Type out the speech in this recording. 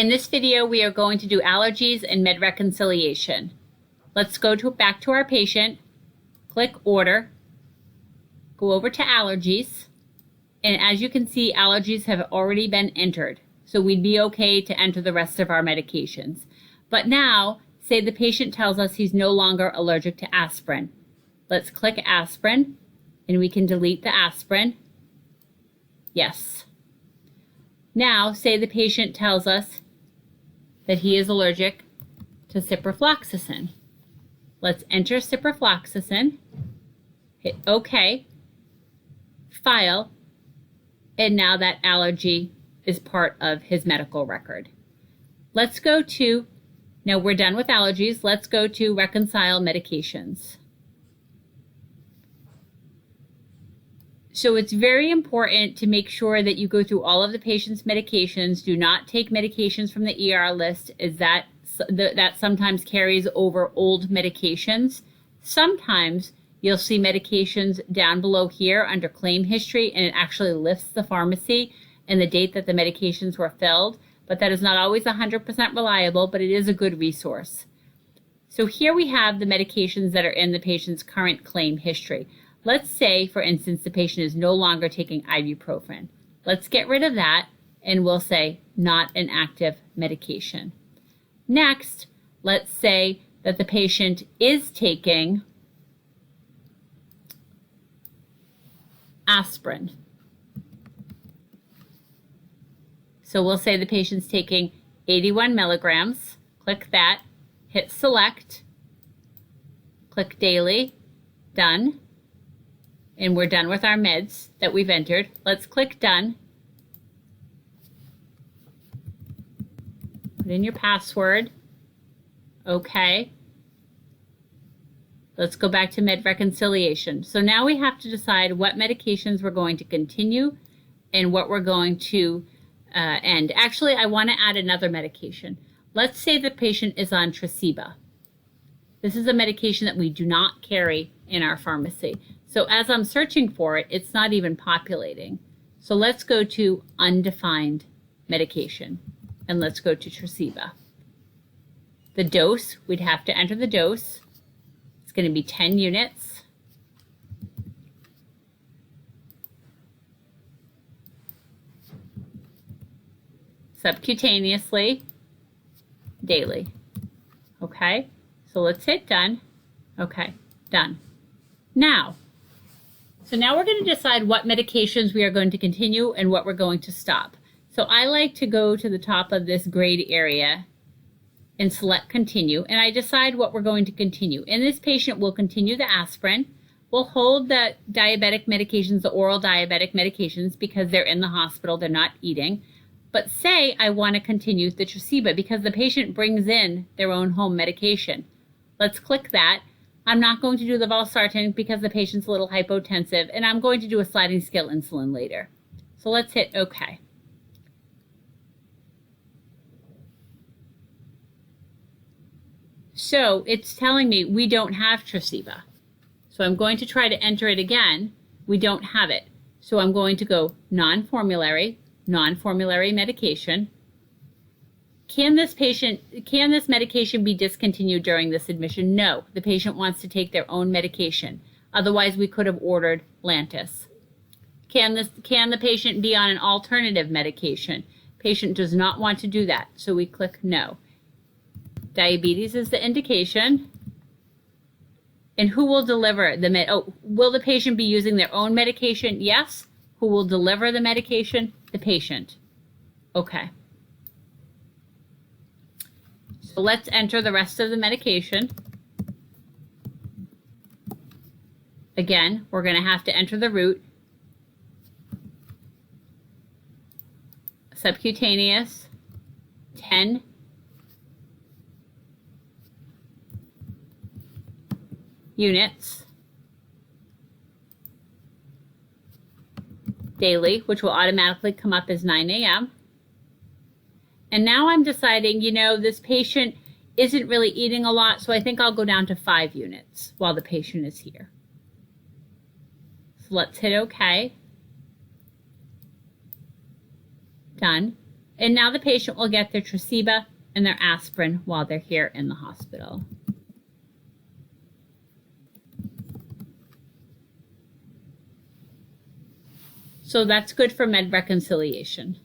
In this video, we are going to do allergies and med reconciliation. Let's go back to our patient, click Order, go over to Allergies, and as you can see, allergies have already been entered, so we'd be okay to enter the rest of our medications. But now, say the patient tells us he's no longer allergic to aspirin. Let's click Aspirin, and we can delete the aspirin. Yes. Now, say the patient tells us that he is allergic to ciprofloxacin. Let's enter ciprofloxacin, hit OK, file, and now that allergy is part of his medical record. Let's go to, now we're done with allergies, let's go to reconcile medications. So it's very important to make sure that you go through all of the patient's medications. Do not take medications from the ER list, as that sometimes carries over old medications. Sometimes you'll see medications down below here under claim history, and it actually lists the pharmacy and the date that the medications were filled, but that is not always 100% reliable, but it is a good resource. So here we have the medications that are in the patient's current claim history. Let's say, for instance, the patient is no longer taking ibuprofen. Let's get rid of that, and we'll say not an active medication. Next, let's say that the patient is taking aspirin. So we'll say the patient's taking 81 milligrams. Click that, hit Select, click Daily, Done. And we're done with our meds that we've entered. Let's click Done. Put in your password. Okay. Let's go back to med reconciliation. So now we have to decide what medications we're going to continue and what we're going to end. Actually, I want to add another medication. Let's say the patient is on Tresiba. This is a medication that we do not carry in our pharmacy. So as I'm searching for it, it's not even populating. So let's go to undefined medication, and let's go to Tresiba. The dose, we'd have to enter the dose. It's going to be 10 units. Subcutaneously, daily. Okay, so let's hit Done. Okay, done. So now we're going to decide what medications we are going to continue and what we're going to stop. So I like to go to the top of this grayed area and select Continue, and I decide what we're going to continue. In this patient, we'll continue the aspirin. We'll hold the diabetic medications, the oral diabetic medications, because they're in the hospital, they're not eating. But say I want to continue the Tresiba because the patient brings in their own home medication. Let's click that. I'm not going to do the valsartan because the patient's a little hypotensive, and I'm going to do a sliding scale insulin later. So let's hit OK. So it's telling me we don't have Tresiba. So I'm going to try to enter it again. We don't have it. So I'm going to go non-formulary medication. Can this medication be discontinued during this admission? No, the patient wants to take their own medication. Otherwise, we could have ordered Lantus. Can the patient be on an alternative medication? Patient does not want to do that, so we click No. Diabetes is the indication. And who will deliver the med? Oh, will the patient be using their own medication? Yes. Who will deliver the medication? The patient. Okay. So let's enter the rest of the medication. Again, we're going to have to enter the route. Subcutaneous, 10. Units. Daily, which will automatically come up as 9 a.m. And now I'm deciding, this patient isn't really eating a lot, so I think I'll go down to 5 units while the patient is here. So let's hit OK. Done. And now the patient will get their Tresiba and their aspirin while they're here in the hospital. So that's good for med reconciliation.